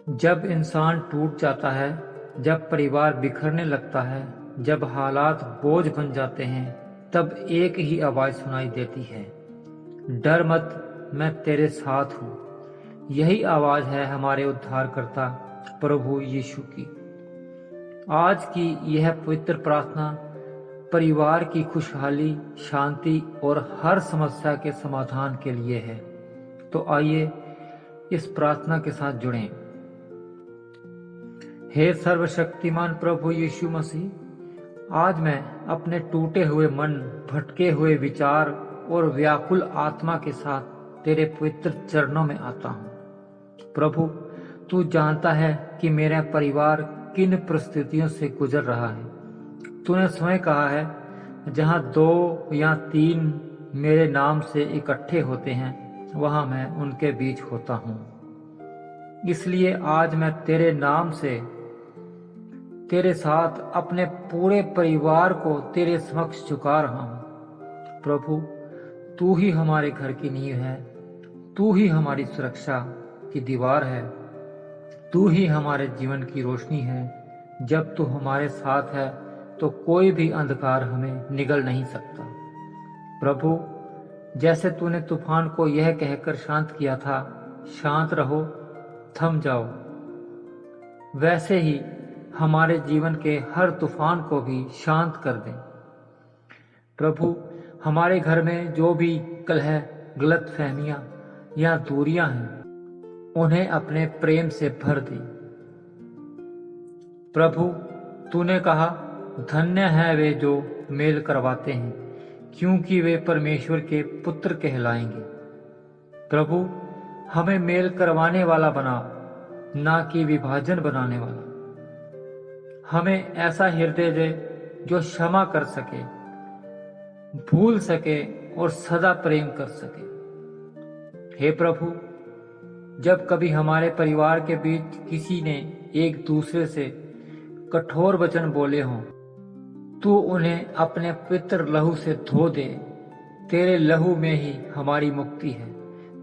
जब इंसान टूट जाता है, जब परिवार बिखरने लगता है, जब हालात बोझ बन जाते हैं, तब एक ही आवाज सुनाई देती है, डर मत, मैं तेरे साथ हूँ। यही आवाज है हमारे उद्धारकर्ता प्रभु यीशु की। आज की यह पवित्र प्रार्थना परिवार की खुशहाली, शांति और हर समस्या के समाधान के लिए है। तो आइए इस प्रार्थना के साथ जुड़ें। हे सर्वशक्तिमान प्रभु यीशु मसीह, आज मैं अपने टूटे हुए मन, भटके हुए विचार और व्याकुल आत्मा के साथ तेरे पवित्र चरणों में आता हूँ। प्रभु, तू जानता है कि मेरा परिवार किन परिस्थितियों से गुजर रहा है। तूने स्वयं कहा है, जहाँ 2 या 3 मेरे नाम से इकट्ठे होते हैं, वहां मैं उनके बीच होता हूँ। इसलिए आज मैं तेरे नाम से तेरे साथ अपने पूरे परिवार को तेरे समक्ष झुका रहा हूँ। प्रभु, तू ही हमारे घर की नींव है, तू ही हमारी सुरक्षा की दीवार है, तू ही हमारे जीवन की रोशनी है। जब तू हमारे साथ है तो कोई भी अंधकार हमें निगल नहीं सकता। प्रभु, जैसे तूने तूफान को यह कहकर शांत किया था, शांत रहो, थम जाओ, वैसे ही हमारे जीवन के हर तूफान को भी शांत कर दें। प्रभु, हमारे घर में जो भी कलह, गलतफहमियां या दूरियां हैं, उन्हें अपने प्रेम से भर दे। प्रभु, तूने कहा, धन्य है वे जो मेल करवाते हैं, क्योंकि वे परमेश्वर के पुत्र कहलाएंगे। प्रभु, हमें मेल करवाने वाला बना, ना कि विभाजन बनाने वाला। हमें ऐसा हृदय दे जो क्षमा कर सके, भूल सके और सदा प्रेम कर सके। हे प्रभु, जब कभी हमारे परिवार के बीच किसी ने एक दूसरे से कठोर वचन बोले हों, तू उन्हें अपने पवित्र लहू से धो दे। तेरे लहू में ही हमारी मुक्ति है,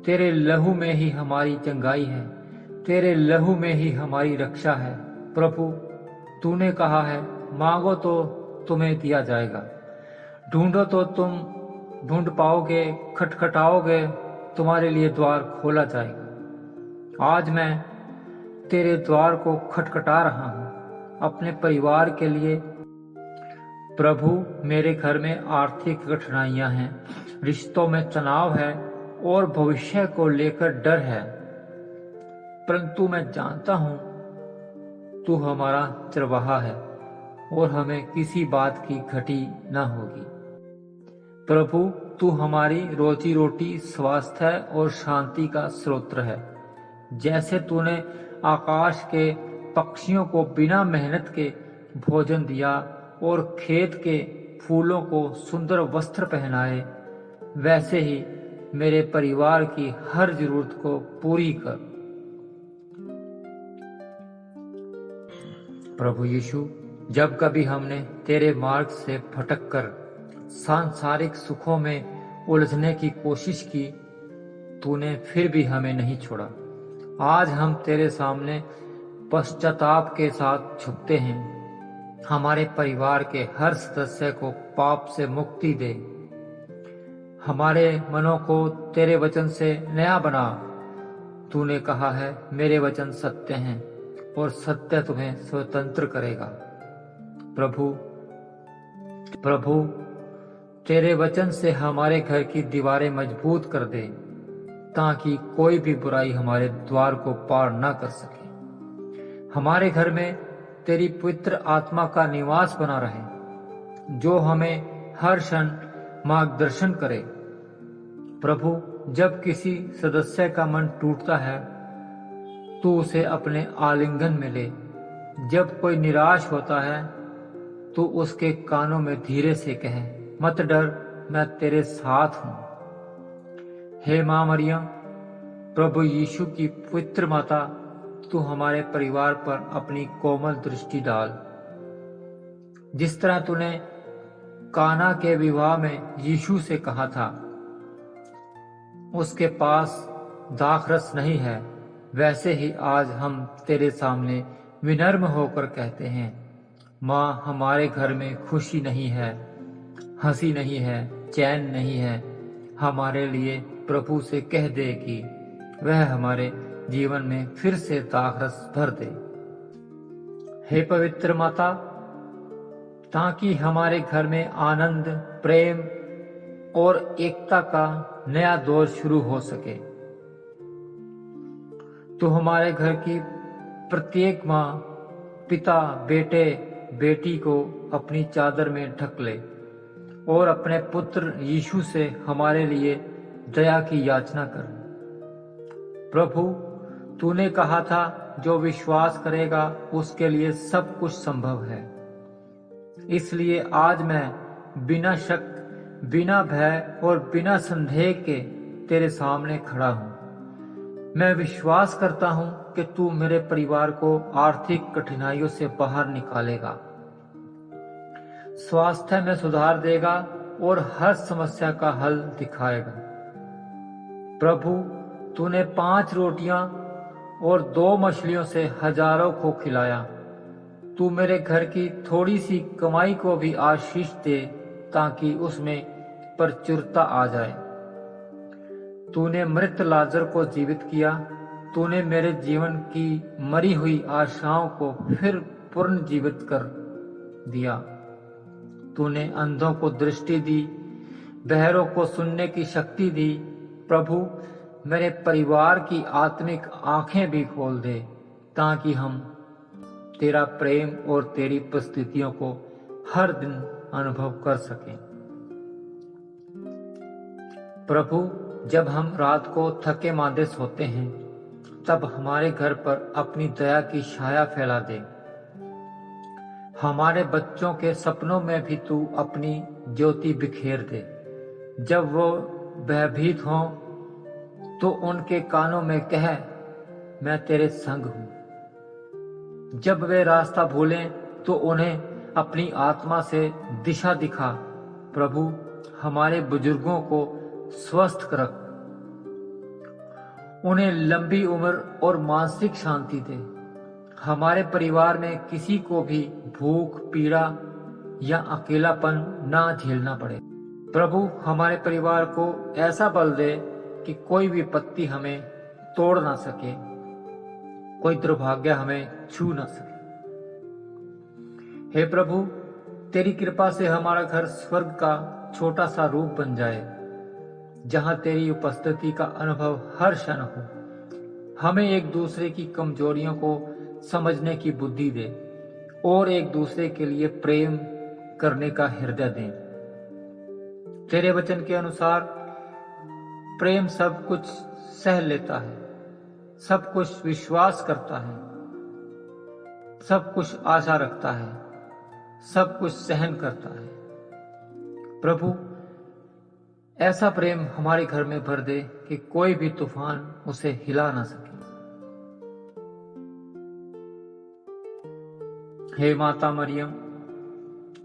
तेरे लहू में ही हमारी चंगाई है, तेरे लहू में ही हमारी रक्षा है। प्रभु, तूने कहा है, मांगो तो तुम्हें दिया जाएगा, ढूंढो तो तुम ढूंढ पाओगे, खटखटाओगे तुम्हारे लिए द्वार खोला जाएगा। आज मैं तेरे द्वार को खटखटा रहा हूँ अपने परिवार के लिए। प्रभु, मेरे घर में आर्थिक कठिनाइयां हैं, रिश्तों में तनाव है और भविष्य को लेकर डर है, परंतु मैं जानता हूँ तू हमारा चरवाहा है और हमें किसी बात की घटी न होगी। प्रभु, तू हमारी रोजी रोटी, स्वास्थ्य और शांति का स्रोत है। जैसे तूने आकाश के पक्षियों को बिना मेहनत के भोजन दिया और खेत के फूलों को सुंदर वस्त्र पहनाए, वैसे ही मेरे परिवार की हर जरूरत को पूरी कर। प्रभु यीशु, जब कभी हमने तेरे मार्ग से भटककर सांसारिक सुखों में उलझने की कोशिश की, तूने फिर भी हमें नहीं छोड़ा। आज हम तेरे सामने पश्चाताप के साथ झुकते हैं। हमारे परिवार के हर सदस्य को पाप से मुक्ति दे। हमारे मनों को तेरे वचन से नया बना। तूने कहा है, मेरे वचन सत्य हैं और सत्य तुम्हें स्वतंत्र करेगा। प्रभु, तेरे वचन से हमारे घर की दीवारें मजबूत कर दे, ताकि कोई भी बुराई हमारे द्वार को पार न कर सके। हमारे घर में तेरी पवित्र आत्मा का निवास बना रहे, जो हमें हर क्षण मार्गदर्शन करे। प्रभु, जब किसी सदस्य का मन टूटता है, तू उसे अपने आलिंगन में ले। जब कोई निराश होता है, तू उसके कानों में धीरे से कहे, मत डर, मैं तेरे साथ हूं। हे मां मरियम, प्रभु यीशु की पवित्र माता, तू हमारे परिवार पर अपनी कोमल दृष्टि डाल। जिस तरह तूने काना के विवाह में यीशु से कहा था, उसके पास दाखरस नहीं है, वैसे ही आज हम तेरे सामने विनम्र होकर कहते हैं, माँ, हमारे घर में खुशी नहीं है, हंसी नहीं है, चैन नहीं है। हमारे लिए प्रभु से कह दे कि वह हमारे जीवन में फिर से दाखरस भर दे। हे पवित्र माता, ताकि हमारे घर में आनंद, प्रेम और एकता का नया दौर शुरू हो सके। तो हमारे घर की प्रत्येक माँ, पिता, बेटे, बेटी को अपनी चादर में ढक ले और अपने पुत्र यीशु से हमारे लिए दया की याचना कर। प्रभु, तूने कहा था जो विश्वास करेगा उसके लिए सब कुछ संभव है। इसलिए आज मैं बिना शक, बिना भय और बिना संदेह के तेरे सामने खड़ा हूँ। मैं विश्वास करता हूँ कि तू मेरे परिवार को आर्थिक कठिनाइयों से बाहर निकालेगा, स्वास्थ्य में सुधार देगा और हर समस्या का हल दिखाएगा। प्रभु, तूने 5 रोटियां और 2 मछलियों से हजारों को खिलाया। तू मेरे घर की थोड़ी सी कमाई को भी आशीष दे ताकि उसमें प्रचुरता आ जाए। तूने मृत लाजर को जीवित किया। तूने मेरे जीवन की मरी हुई आशाओं को फिर पुनर्जीवित कर दिया। तूने अंधों को दृष्टि दी, बहरों को सुनने की शक्ति दी। प्रभु, मेरे परिवार की आत्मिक आंखें भी खोल दे ताकि हम तेरा प्रेम और तेरी उपस्थितियों को हर दिन अनुभव कर सकें। प्रभु, जब हम रात को थके मांदे सोते हैं, तब हमारे घर पर अपनी दया की छाया फैला दे। हमारे बच्चों के सपनों में भी तू अपनी ज्योति बिखेर दे। जब वो भयभीत हों तो उनके कानों में कह, मैं तेरे संग हूं। जब वे रास्ता भूलें तो उन्हें अपनी आत्मा से दिशा दिखा। प्रभु, हमारे बुजुर्गों को स्वस्थ रख, उन्हें लंबी उम्र और मानसिक शांति दे। हमारे परिवार में किसी को भी भूख, पीड़ा या अकेलापन ना झेलना पड़े। प्रभु, हमारे परिवार को ऐसा बल दे कि कोई विपत्ति हमें तोड़ ना सके, कोई दुर्भाग्य हमें छू ना सके। हे प्रभु, तेरी कृपा से हमारा घर स्वर्ग का छोटा सा रूप बन जाए, जहां तेरी उपस्थिति का अनुभव हर क्षण हो। हमें एक दूसरे की कमजोरियों को समझने की बुद्धि दे और एक दूसरे के लिए प्रेम करने का हृदय दें। तेरे वचन के अनुसार प्रेम सब कुछ सह लेता है, सब कुछ विश्वास करता है, सब कुछ आशा रखता है, सब कुछ सहन करता है। प्रभु, ऐसा प्रेम हमारे घर में भर दे कि कोई भी तूफान उसे हिला ना सके। हे माता मरियम,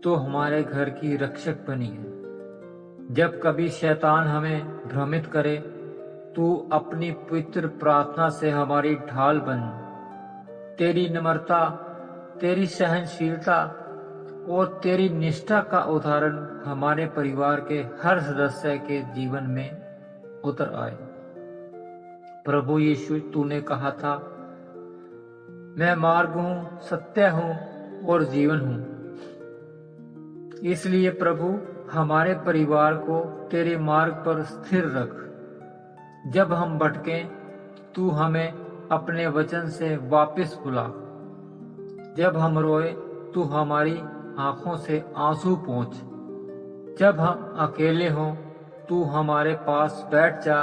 तो हमारे घर की रक्षक बनी है। जब कभी शैतान हमें भ्रमित करे, तू अपनी पवित्र प्रार्थना से हमारी ढाल बन। तेरी नम्रता, तेरी सहनशीलता और तेरी निष्ठा का उदाहरण हमारे परिवार के हर सदस्य के जीवन में उतर आए। प्रभु यीशु, तूने कहा था, मैं मार्ग हूं, सत्य हूं और जीवन हूं। इसलिए प्रभु, हमारे परिवार को तेरे मार्ग पर स्थिर रख। जब हम भटकें, तू हमें अपने वचन से वापस बुला। जब हम रोए, तू हमारी आंखों से आंसू पोंछ। जब हम अकेले हों, तू हमारे पास बैठ जा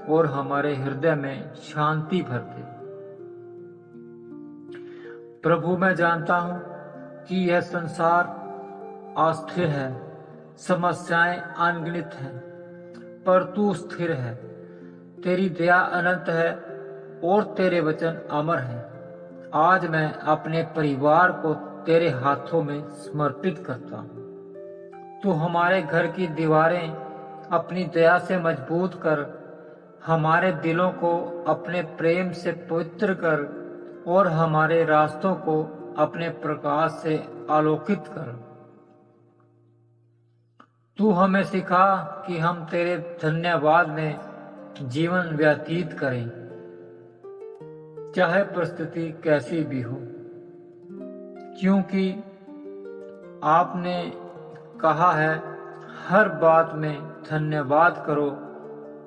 और हमारे हृदय में शांति भर दे। प्रभु, मैं जानता हूं कि यह संसार अस्थिर है, समस्याएं अनगिनत हैं, पर तू स्थिर है। तेरी दया अनंत है और तेरे वचन अमर हैं। आज मैं अपने परिवार को तेरे हाथों में समर्पित करता हूँ। तू हमारे घर की दीवारें अपनी दया से मजबूत कर, हमारे दिलों को अपने प्रेम से पवित्र कर और हमारे रास्तों को अपने प्रकाश से आलोकित कर। तू हमें सिखा कि हम तेरे धन्यवाद में जीवन व्यतीत करें, चाहे परिस्थिति कैसी भी हो, क्योंकि आपने कहा है हर बात में धन्यवाद करो,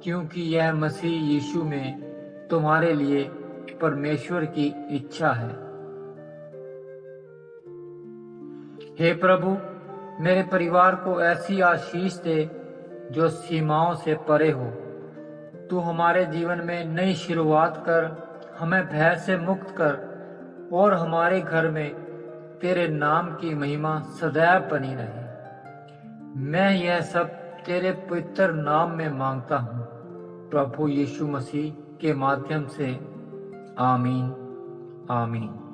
क्योंकि यह मसीह यीशु में तुम्हारे लिए परमेश्वर की इच्छा है। हे प्रभु, मेरे परिवार को ऐसी आशीष दे जो सीमाओं से परे हो। तू हमारे जीवन में नई शुरुआत कर, हमें भय से मुक्त कर और हमारे घर में तेरे नाम की महिमा सदैव बनी रहे। मैं यह सब तेरे पवित्र नाम में मांगता हूँ, प्रभु यीशु मसीह के माध्यम से। आमीन, आमीन।